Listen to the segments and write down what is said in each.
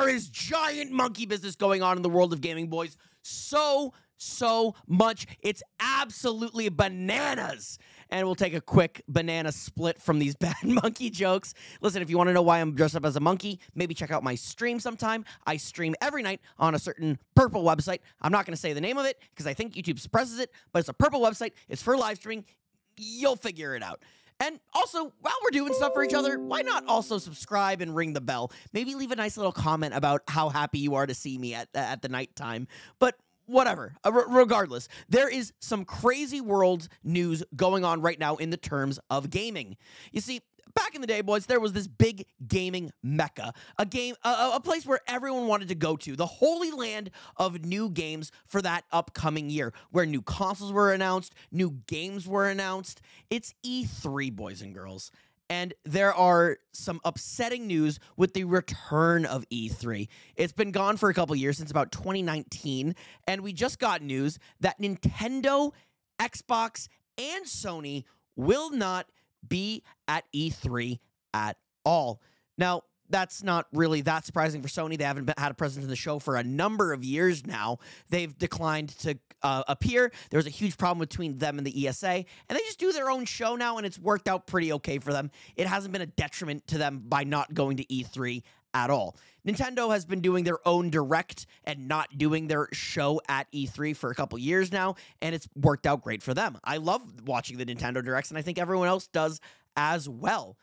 there is giant monkey business going on in the world of gaming, boys. So much. It's absolutely bananas. And we'll take a quick banana split from these bad monkey jokes. Listen, if you want to know why I'm dressed up as a monkey, maybe check out my stream sometime. I stream every night on a certain purple website. I'm not going to say the name of it because I think YouTube suppresses it, but it's a purple website. It's for live streaming. You'll figure it out. And also, while we're doing stuff for each other, why not also subscribe and ring the bell? Maybe leave a nice little comment about how happy you are to see me at the nighttime. But whatever. Regardless, there is some crazy world news going on right now in the terms of gaming. You see, back in the day, boys, there was this big gaming mecca, a place where everyone wanted to go to, the holy land of new games for that upcoming year, where new consoles were announced, new games were announced. It's E3, boys and girls. And there are some upsetting news with the return of E3. It's been gone for a couple years, since about 2019, and we just got news that Nintendo, Xbox, and Sony will not be at E3 at all. Now, that's not really that surprising for Sony. They haven't had a presence in the show for a number of years now. They've declined to appear. There was a huge problem between them and the ESA, and they just do their own show now, and it's worked out pretty okay for them. It hasn't been a detriment to them by not going to E3 at all. Nintendo has been doing their own direct and not doing their show at E3 for a couple years now, and it's worked out great for them. I love watching the Nintendo Directs, and I think everyone else does as well.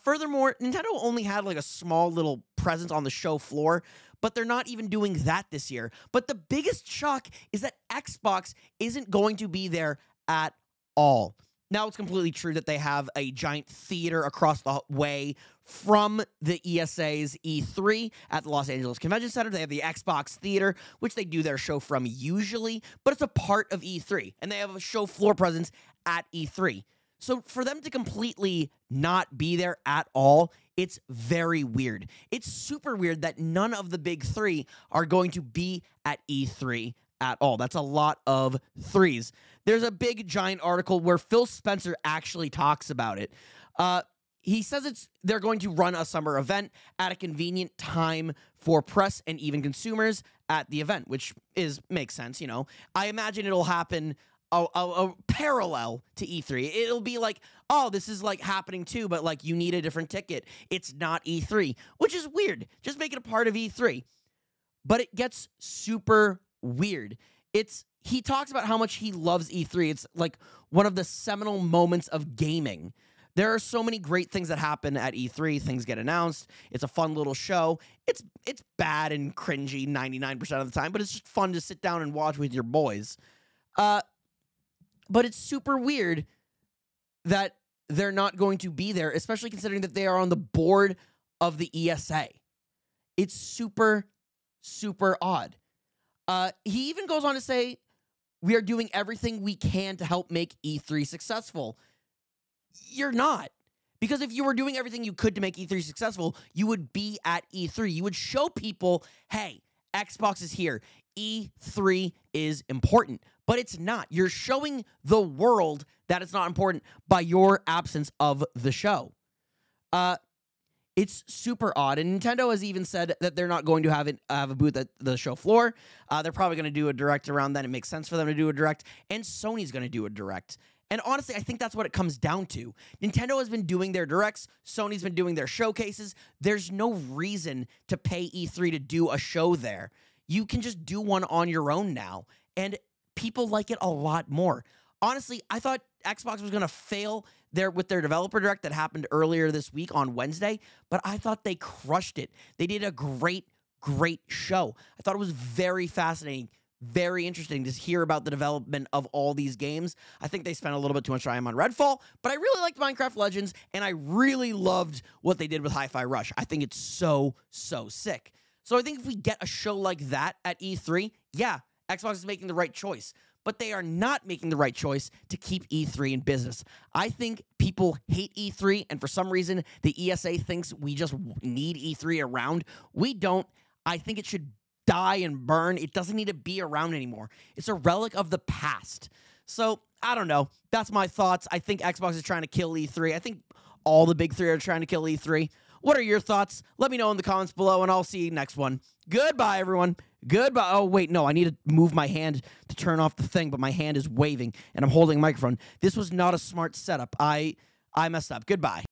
Furthermore, Nintendo only had like a small little presence on the show floor, but they're not even doing that this year. But the biggest shock is that Xbox isn't going to be there at all. Now, it's completely true that they have a giant theater across the way from the ESA's E3 at the Los Angeles Convention Center. They have the Xbox Theater, which they do their show from usually, but it's a part of E3, and they have a show floor presence at E3. So for them to completely not be there at all, it's very weird. It's super weird that none of the big three are going to be at E3 at all. That's a lot of threes. There's a big, giant article where Phil Spencer actually talks about it. He says they're going to run a summer event at a convenient time for press and even consumers at the event, which makes sense, you know. I imagine it'll happen a parallel to E3. It'll be like, oh, this is like happening too, but like you need a different ticket. It's not E3, which is weird. Just make it a part of E3. But it gets super weird. He talks about how much he loves E3. It's like one of the seminal moments of gaming. There are so many great things that happen at E3. Things get announced. It's a fun little show. It's bad and cringy 99% of the time, but it's just fun to sit down and watch with your boys. But it's super weird that they're not going to be there, especially considering that they are on the board of the ESA. It's super, super odd. He even goes on to say, we are doing everything we can to help make E3 successful. You're not. Because if you were doing everything you could to make E3 successful, you would be at E3. You would show people, hey, Xbox is here. E3 is important. But it's not. You're showing the world that it's not important by your absence of the show. It's super odd. And Nintendo has even said that they're not going to have a booth at the show floor. They're probably going to do a direct around that. It makes sense for them to do a direct. And Sony's going to do a direct. And honestly, I think that's what it comes down to. Nintendo has been doing their directs. Sony's been doing their showcases. There's no reason to pay E3 to do a show there. You can just do one on your own now. And people like it a lot more. Honestly, I thought Xbox was going to fail with their developer direct that happened earlier this week on Wednesday, but I thought they crushed it. They did a great, great show. I thought it was very fascinating, very interesting to hear about the development of all these games. I think they spent a little bit too much time on Redfall, but I really liked Minecraft Legends, and I really loved what they did with Hi-Fi Rush. I think it's so, so sick. So I think if we get a show like that at E3, yeah, Xbox is making the right choice. But they are not making the right choice to keep E3 in business. I think people hate E3, and for some reason, the ESA thinks we just need E3 around. We don't. I think it should die and burn. It doesn't need to be around anymore. It's a relic of the past. So, I don't know. That's my thoughts. I think Xbox is trying to kill E3. I think all the big three are trying to kill E3. What are your thoughts? Let me know in the comments below, and I'll see you next one. Goodbye, everyone. Goodbye. Oh, wait, no, I need to move my hand to turn off the thing, but my hand is waving, and I'm holding a microphone. This was not a smart setup. I messed up. Goodbye.